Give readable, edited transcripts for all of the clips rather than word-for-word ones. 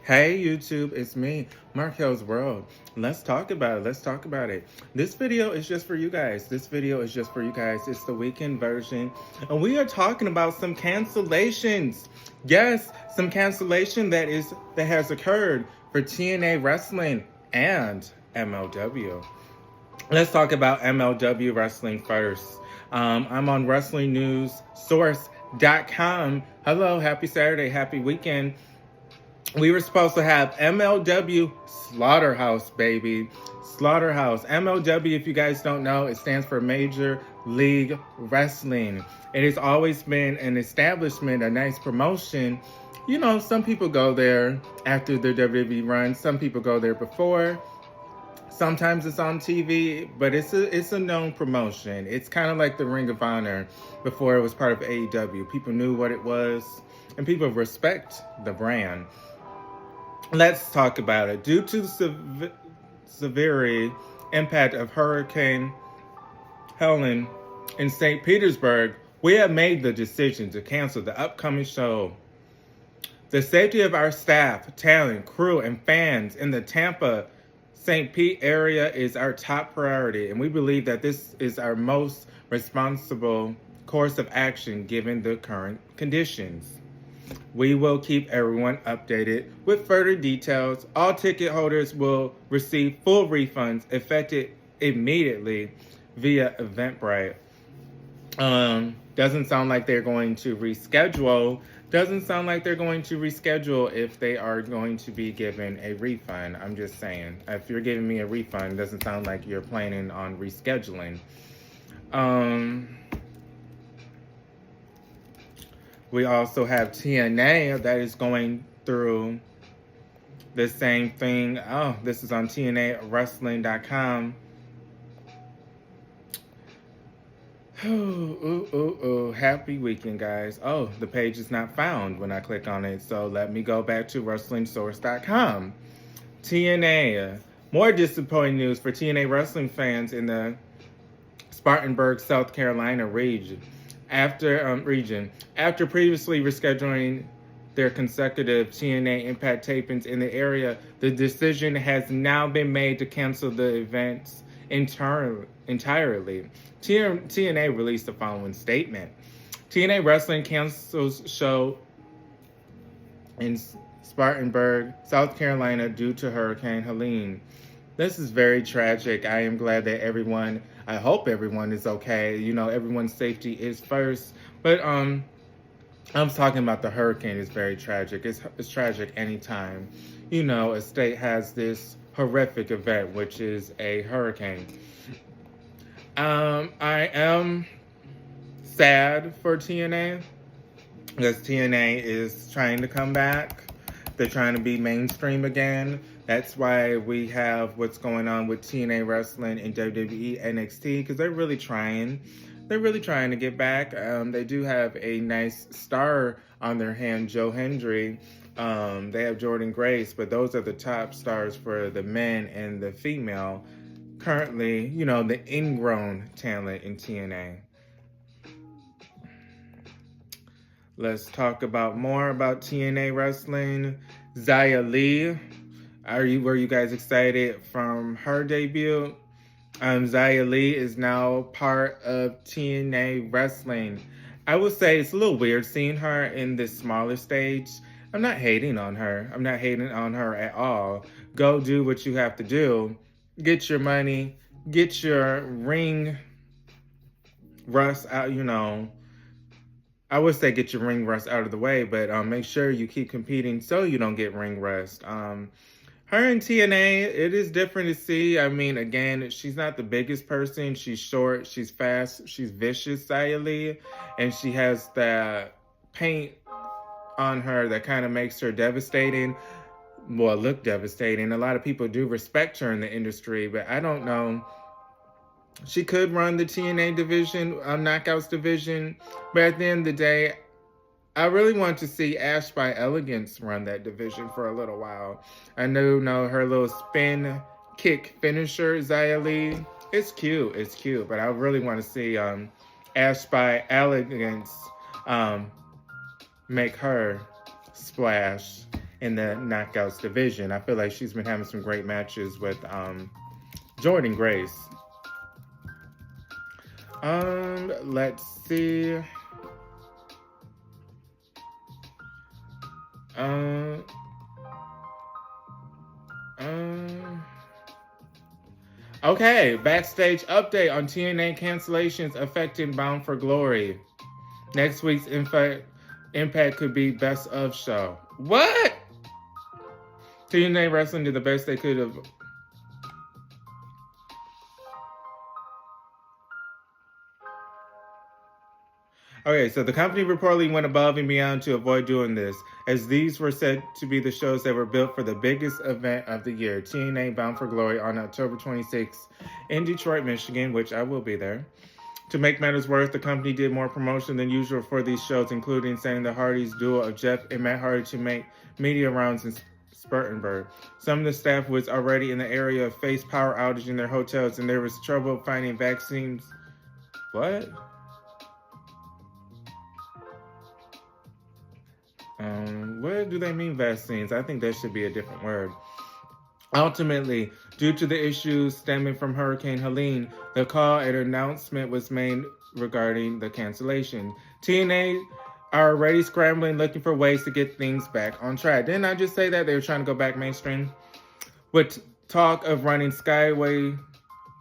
Hey YouTube, it's me, Marquelworld. Let's talk about it. Let's talk about it. This video is just for you guys. It's the weekend version. And we are talking about some cancellations. Yes, some cancellation that has occurred for TNA wrestling and MLW. Let's talk about MLW wrestling first. I'm on WrestlingNewsSource.com. Hello, happy Saturday, happy weekend. We were supposed to have MLW Slaughterhouse, baby. Slaughterhouse. MLW, if you guys don't know, it stands for Major League Wrestling. It has always been an establishment, a nice promotion. You know, some people go there after their WWE run. Some people go there before. Sometimes it's on TV, but it's a known promotion. It's kind of like the Ring of Honor before it was part of AEW. People knew what it was, and people respect the brand. Let's talk about it. Due to the severe impact of Hurricane Helen in St. Petersburg, we have made the decision to cancel the upcoming show. The safety of our staff, talent, crew, and fans in the Tampa, St. Pete area is our top priority, and we believe that this is our most responsible course of action given the current conditions. We will keep everyone updated with further details. All ticket holders will receive full refunds effective immediately via Eventbrite. Doesn't sound like they're going to reschedule. Doesn't sound like they're going to reschedule if they are going to be given a refund. I'm just saying. If you're giving me a refund, it doesn't sound like you're planning on rescheduling. We also have TNA that is going through the same thing. Oh, this is on TNAWrestling.com. Happy weekend, guys. Oh, the page is not found when I click on it, so let me go back to WrestlingSource.com. TNA. More disappointing news for TNA wrestling fans in the Spartanburg, South Carolina region. After previously rescheduling their consecutive TNA Impact tapings in the area, the decision has now been made to cancel the events entirely. TNA released the following statement. TNA Wrestling cancels show in Spartanburg, South Carolina due to Hurricane Helene. This is very tragic. I am glad that I hope everyone is okay. You know, everyone's safety is first. But I'm talking about the hurricane. It's very tragic. It's tragic anytime, you know, a state has this horrific event, which is a hurricane. I am sad for TNA because TNA is trying to come back. They're trying to be mainstream again. That's why we have what's going on with TNA Wrestling and WWE NXT, because they're really trying. They're really trying to get back. They do have a nice star on their hand, Joe Hendry. They have Jordan Grace, but those are the top stars for the men and the female. Currently, you know, the ingrown talent in TNA. Let's talk more about TNA Wrestling. Xia Li. Were you guys excited from her debut? Xia Li is now part of TNA Wrestling. I would say it's a little weird seeing her in this smaller stage. I'm not hating on her. I'm not hating on her at all. Go do what you have to do. Get your money. Get your ring rust out, you know. I would say get your ring rust out of the way, but make sure you keep competing so you don't get ring rust. Her and TNA, it is different to see. I mean, again, she's not the biggest person. She's short, she's fast, she's vicious, Xia Li, and she has that paint on her that kind of makes her devastating. Well, look devastating. A lot of people do respect her in the industry, but I don't know. She could run the TNA division, Knockouts division, but at the end of the day, I really want to see Ash by Elegance run that division for a little while. I know her little spin kick finisher, Xia Li. It's cute, but I really want to see Ash by Elegance make her splash in the Knockouts division. I feel like she's been having some great matches with Jordan Grace. Let's see. Okay, backstage update on TNA cancellations affecting Bound for Glory. Next week's Impact could be best of show. What? TNA Wrestling did the best they could have. Okay, so the company reportedly went above and beyond to avoid doing this, as these were said to be the shows that were built for the biggest event of the year, TNA Bound for Glory, on October 26th in Detroit, Michigan, which I will be there. To make matters worse, the company did more promotion than usual for these shows, including sending the Hardys duo of Jeff and Matt Hardy to make media rounds in Spartanburg. Some of the staff was already in the area of face power outage in their hotels, and there was trouble finding vaccines. What? What do they mean, vaccines? I think that should be a different word. Ultimately, due to the issues stemming from Hurricane Helene, the call and announcement was made regarding the cancellation. TNA are already scrambling, looking for ways to get things back on track. Didn't I just say that? They were trying to go back mainstream? With talk of running Skyway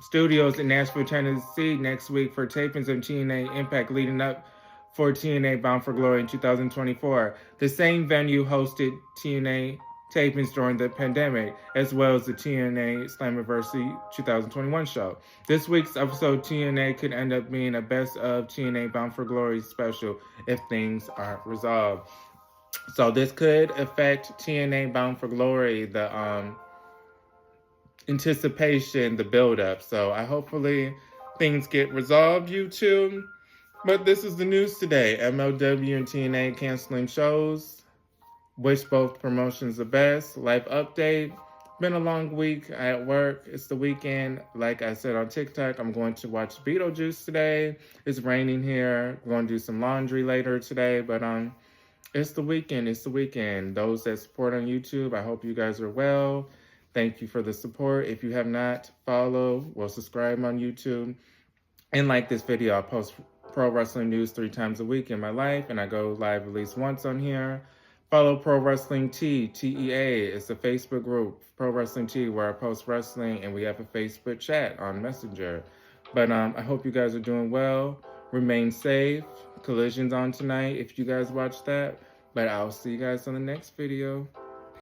Studios in Nashville, Tennessee next week for tapings of TNA Impact leading up for TNA Bound for Glory in 2024. The same venue hosted TNA tapings during the pandemic, as well as the TNA Slammiversary 2021 show. This week's episode, TNA could end up being a best of TNA Bound for Glory special if things aren't resolved. So this could affect TNA Bound for Glory, the anticipation, the build-up. So hopefully things get resolved, YouTube. But this is the news today. MLW and TNA canceling shows. Wish both promotions the best. Life update. Been a long week at work. It's the weekend. Like I said on TikTok, I'm going to watch Beetlejuice today. It's raining here. I'm going to do some laundry later today. But it's the weekend. It's the weekend. Those that support on YouTube, I hope you guys are well. Thank you for the support. If you have not followed, well, subscribe on YouTube. And like this video, I post pro wrestling news 3 times a week in my life, and I go live at least once on here. Follow Pro Wrestling T, TEA. It's a Facebook group, Pro Wrestling T, where I post wrestling, and we have a Facebook chat on Messenger. But I hope you guys are doing well. Remain safe. Collision's on tonight if you guys watch that. But I'll see you guys on the next video.